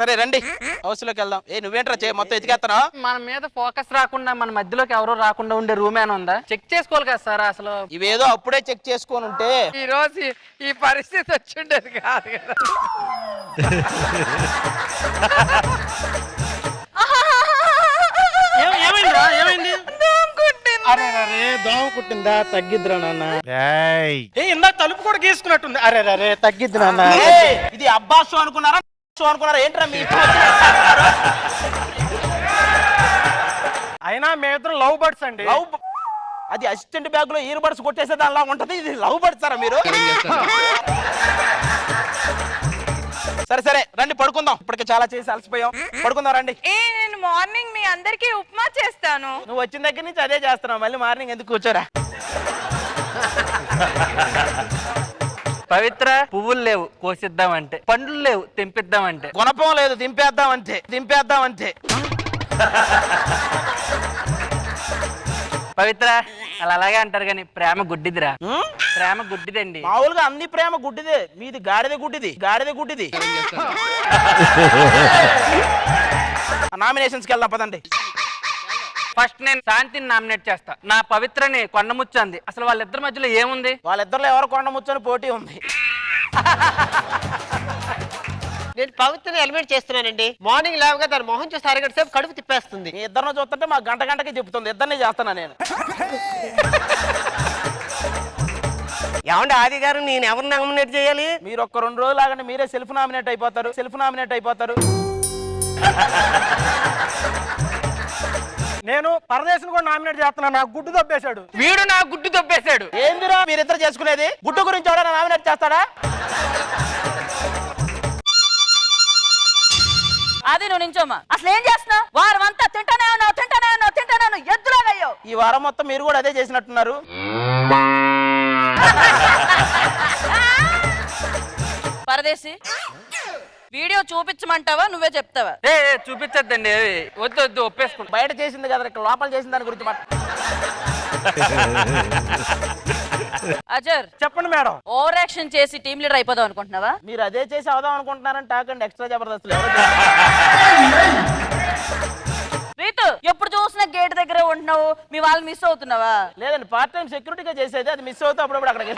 F: సరే రండి హౌస్ లోకి వెళ్దాం. నువ్వేంట్రా మొత్తం ఎతికేస్తానా?
G: మన మీద ఫోకస్ రాకుండా మన మధ్యలోకి ఎవరో రాకుండా ఉండే రూమ్ ఏమైనా ఉందా? చెక్ చేసుకోవాలి కదా సార్. అసలు
F: ఇవేదో అప్పుడే చెక్ చేసుకొని ఉంటే
D: ఈ రోజు ఈ పరిస్థితి వచ్చిండేది కాదు కదా.
K: ఏమైంది? దోమ కుట్టిందా? తగ్గిద్దురా నాన్న. ఇందాక తలుపు కూడా గీసుకున్నట్టుంది. అరే తగ్గిద్దు నాన్న.
F: ఇది అబ్బాస్ షో అనుకున్నారా ఏంట్రా మీ?
K: అయినా మేమిద్దరం లవ్ బర్డ్స్ అండి.
F: అది అసిస్టెంట్ బ్యాగ్ లో ఇయర్ బడ్స్ కొట్టేసే దానిలా ఉంటది. ఇది లవ్ బడ్సారా మీరు? సరే రండి పడుకుందాం. ఇప్పటికే చాలా చేసి అలసిపోయాం, పడుకుందాం రండి.
D: నేను మార్నింగ్ మీ అందరికి ఉప్మా చేస్తాను.
F: నువ్వు వచ్చిన దగ్గర నుంచి అదే చేస్తున్నావు, మళ్ళీ మార్నింగ్ ఎందుకు కూర్చోరా?
G: పవిత్ర, పువ్వులు లేవు కోసిద్దామంటే, పండ్లు లేవు తెంపిద్దామంటే,
F: గుణపం లేదు దింపేద్దామంటే.
G: పవిత్ర అలా అలాగే అంటారు కానీ ప్రేమ గుడ్డిదిరా. ప్రేమ గుడ్డిదండి.
F: మామూలుగా అన్ని ప్రేమ గుడ్డిదే, మీది గాడిద గుడ్డిది. నామినేషన్స్కి వెళ్దాం పదండి.
G: ఫస్ట్ నేను శాంతిని నామినేట్ చేస్తా. నా పవిత్రని కొండముచ్చంది. అసలు వాళ్ళిద్దరి మధ్యలో ఏముంది?
F: వాళ్ళిద్దరిలో ఎవరు కొండముచ్చని పోటీ ఉంది.
B: నేను పవిత్రని ఎలిమినేట్ చేస్తున్నానండి. మార్నింగ్ లేవగా దాని మొహం చూసి అరగంట సేపు కడుపు తిప్పేస్తుంది.
F: మీ ఇద్దరిని చూస్తుంటే మా గంటకి చెప్తుంది. ఇద్దరిని చేస్తున్నా నేను.
B: ఏమండి ఆది గారు, నేను ఎవరు నామినేట్ చేయాలి?
F: మీరు ఒక్క 2 రోజులు ఆగండి, మీరే సెల్ఫ్ నామినేట్ అయిపోతారు.
K: నేను పరదేశం కూడా నామినేట్ చేస్తున్నాను. నాకు గుడ్డు దొబ్బేశాడు.
G: వీడు నా గుడ్డు దొబ్బేశాడు.
F: ఏందిరా మీరిద్దరు చేసుకునేది? గుడ్డు గురించి ఎవడైనా నామినేట్ చేస్తాడా?
M: అది నువ్వు నించోమ్మా. అసలు ఏం చేస్తున్నావు? వారం అంతా తింటానే ఉన్నావు ఎద్దులాగయ్యో.
F: ఈ వారం మొత్తం మీరు కూడా అదే చేసినట్టున్నారు.
M: పరదేశి వీడియో చూపించమంటావా నువ్వే చెప్తావా?
G: చూపించద్దండి, వద్దు వద్దు ఒప్పేసుకుంటా.
F: బయట చేసింది కదా, ఇక్కడ లోపల చేసిన దాని గురించి
M: అజర్
K: చెప్పండి మేడం.
M: ఓవర్ యాక్షన్ చేసి టీమ్ లీడర్ అయిపోదాం అనుకుంటున్నావా?
F: మీరు అదే చేసి అవుదాం అనుకుంటున్నారని టాకండి ఎక్స్ట్రా జబర్దస్తులు.
M: రీతు ఎప్పుడు చూసినా గేట్ దగ్గర ఉంటున్నావు, మీ వాళ్ళు మిస్ అవుతున్నావా?
F: లేదండి, పార్ట్ టైం సెక్యూరిటీగా చేసేది, అది మిస్ అవుతా అప్పుడప్పుడు అక్కడికి.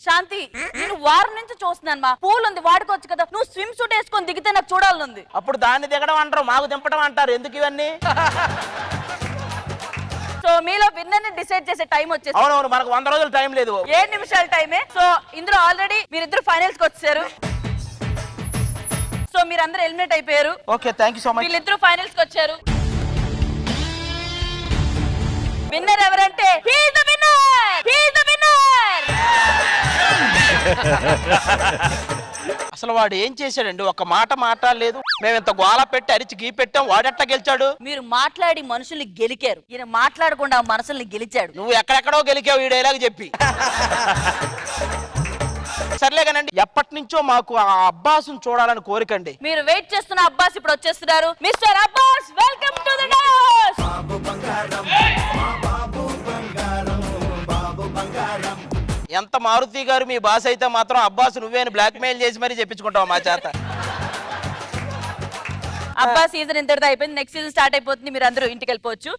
M: శాంతి నేను వారం నుంచి చూస్తున్నాను మా. పూల్ ఉంది వాడుకోవచ్చు కదా, నువ్వు స్విమ్ సూట్ వేసుకొని దిగితే నాకు చూడాలనుంది.
F: అప్పుడు దాన్ని దిగడం అంటారు, మాకు దింపడం అంటారు. ఎందుకు ఇవన్నీ?
M: సో మీలో విన్నర్ ని డిసైడ్ చేసే టైం వచ్చేసి.
F: అవునవును, మనకు 100 రోజులు టైం లేదు,
M: 7 నిమిషాల టైమే. సో ఇందులో ఆల్రెడీ మీరిద్దరు ఫైనల్స్ కి వచ్చారు. సో మీరందరూ ఎలిమినేట్ అయిపోయారు.
F: Okay, thank you so much.
M: వీళ్ళిద్దరు ఫైనల్స్ కి వచ్చారు. విన్నర్ ఎవరంటే he is the winner.
F: అసలు వాడు ఏం చేశాడండి? ఒక మాట మాట్లాడలేదు. మేము ఇంత గోల పెట్టి అరిచి గీ పెట్టాం, వాడెట్లా గెలిచాడు?
M: మీరు మాట్లాడి మనుషుల్ని గెలికారు, ఈయన మాట్లాడకుండా మనసుల్ని గెలిచాడు.
F: నువ్వు ఎక్కడెక్కడో గెలికావు ఈ డైలాగ్ చెప్పి. సర్లే కానండి, ఎప్పటి నుంచో మాకు ఆ అబ్బాసుని చూడాలని కోరికండి.
M: మీరు వెయిట్ చేస్తున్న అబ్బాస్ ఇప్పుడు వచ్చేస్తున్నారు. Mister Abbas, welcome to the house.
F: ఎంత మారుతి గారు మీ బాస్ అయితే మాత్రం అబ్బాస్ నువ్వే బ్లాక్ మెయిల్ చేసి మరీ చెప్పించుకుంటావు మా చేత.
M: అబ్బాస్ సీజన్ ఇంతటితో అయిపోయింది, నెక్స్ట్ సీజన్ స్టార్ట్ అయిపోతుంది, మీరు అందరూ ఇంటికి వెళ్ళిపోవచ్చు.